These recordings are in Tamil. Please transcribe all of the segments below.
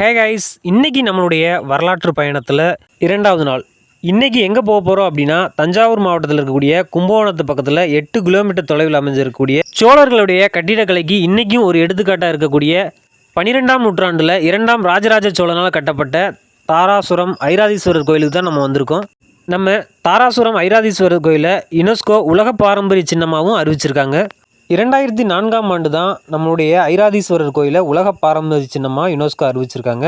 ஹே கைஸ், இன்னைக்கு நம்மளுடைய வரலாற்று பயணத்தில் இரண்டாவது நாள். இன்னைக்கு எங்கே போக போகிறோம் அப்படின்னா, தஞ்சாவூர் மாவட்டத்தில் இருக்கக்கூடிய கும்பகோணத்து பக்கத்தில் 8 கிலோமீட்டர் தொலைவில் அமைஞ்சிருக்கக்கூடிய சோழர்களுடைய கட்டிடக்கலைக்கு இன்றைக்கும் ஒரு எடுத்துக்காட்டாக இருக்கக்கூடிய 12ஆம் நூற்றாண்டில் 2ஆம் ராஜராஜ சோழனால் கட்டப்பட்ட தாராசுரம் ஐராதீஸ்வரர் கோயிலுக்கு தான் நம்ம வந்திருக்கோம். நம்ம தாராசுரம் ஐராதீஸ்வரர் கோயிலை யுனெஸ்கோ உலக பாரம்பரிய சின்னமாகவும் அறிவிச்சிருக்காங்க. 2004ஆம் ஆண்டு தான் நம்மளுடைய ஐராதீஸ்வரர் கோயிலை உலக பாரம்பரிய சின்னமாக யுனெஸ்கோ அறிவிச்சிருக்காங்க.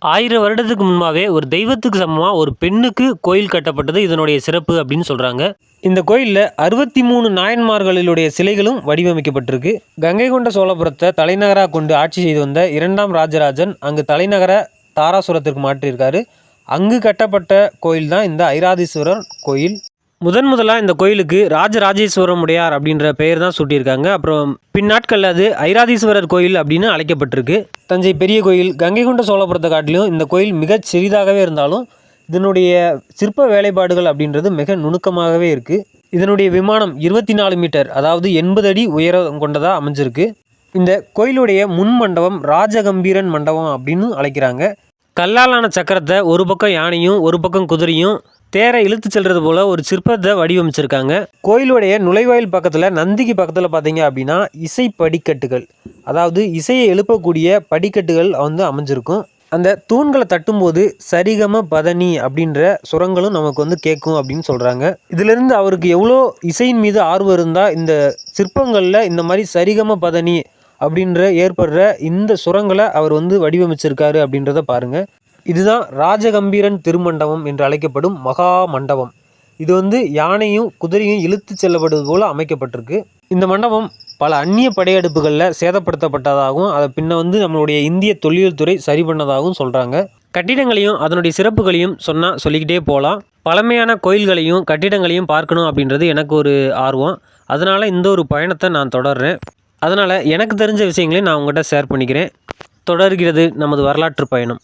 1000 வருடத்துக்கு முன்பாகவே ஒரு தெய்வத்துக்கு சமமாக ஒரு பெண்ணுக்கு கோயில் கட்டப்பட்டது இதனுடைய சிறப்பு அப்படின்னு சொல்கிறாங்க. இந்த கோயிலில் 63 நாயன்மார்களுடைய சிலைகளும் வடிவமைக்கப்பட்டிருக்கு. கங்கை கொண்ட சோழபுரத்தை தலைநகராக கொண்டு ஆட்சி செய்து வந்த 2ஆம் ராஜராஜன் அங்கு தலைநகரை தாராசுரத்திற்கு மாற்றியிருக்காரு. அங்கு கட்டப்பட்ட கோயில் தான் இந்த ஐராதீஸ்வரர் கோயில். முதலாக இந்த கோயிலுக்கு ராஜராஜேஸ்வரம் உடையார் அப்படின்ற பெயர் தான் சூட்டியிருக்காங்க. அப்புறம் பின்னாட்களில் அது ஐராதீஸ்வரர் கோயில் அப்படின்னு அழைக்கப்பட்டிருக்கு. தஞ்சை பெரிய கோயில், கங்கை கொண்ட சோழபுரத்தை காட்டிலும் இந்த கோயில் மிகச் சிறிதாகவே இருந்தாலும் இதனுடைய சிற்ப வேலைப்பாடுகள் அப்படின்றது மிக நுணுக்கமாகவே இருக்குது. இதனுடைய விமானம் 24 மீட்டர், அதாவது 80 அடி உயரம் கொண்டதாக அமைஞ்சிருக்கு. இந்த கோயிலுடைய முன் மண்டபம் ராஜகம்பீரன் மண்டபம் அப்படின்னு அழைக்கிறாங்க. கல்லாலான சக்கரத்தை ஒரு பக்கம் யானையும் ஒரு பக்கம் குதிரையும் தேரை இழுத்து செல்வது போல் ஒரு சிற்பத்தை வடிவமைச்சிருக்காங்க. கோயிலுடைய நுழைவாயில் பக்கத்தில் நந்திக்கு பக்கத்தில் பார்த்தீங்க அப்படின்னா இசை படிக்கட்டுகள், அதாவது இசையை எழுப்பக்கூடிய படிக்கட்டுகள் அமைஞ்சிருக்கும். அந்த தூண்களை தட்டும்போது சரிகம பதனி அப்படின்ற சுரங்களும் நமக்கு கேட்கும் அப்படின்னு சொல்கிறாங்க. இதிலிருந்து அவருக்கு எவ்வளோ இசையின் மீது ஆர்வம் இருந்தால் இந்த சிற்பங்களில் இந்த மாதிரி சரிகம பதனி அப்படின்ற ஏற்படுற இந்த சுரங்களை அவர் வடிவமைச்சிருக்காரு அப்படின்றத பாருங்கள். இதுதான் ராஜகம்பீரன் திருமண்டபம் என்று அழைக்கப்படும் மகா மண்டபம். இது யானையும் குதிரையும் இழுத்து செல்லப்படுவது போல் அமைக்கப்பட்டிருக்கு. இந்த மண்டபம் பல அந்நிய படையெடுப்புகளில் சேதப்படுத்தப்பட்டதாகவும் அதை பின்ன நம்மளுடைய இந்திய தொல்லியல் துறை சரி பண்ணதாகவும் சொல்கிறாங்க. கட்டிடங்களையும் அதனுடைய சிறப்புகளையும் சொல்லிக்கிட்டே போகலாம். பழமையான கோயில்களையும் கட்டிடங்களையும் பார்க்கணும் அப்படின்றது எனக்கு ஒரு ஆர்வம். அதனால் இந்த ஒரு பயணத்தை நான் தொடர்றேன். அதனால் எனக்கு தெரிஞ்ச விஷயங்களையும் நான் உங்கள்கிட்ட ஷேர் பண்ணிக்கிறேன். தொடர்கிறது நமது வரலாற்று பயணம்.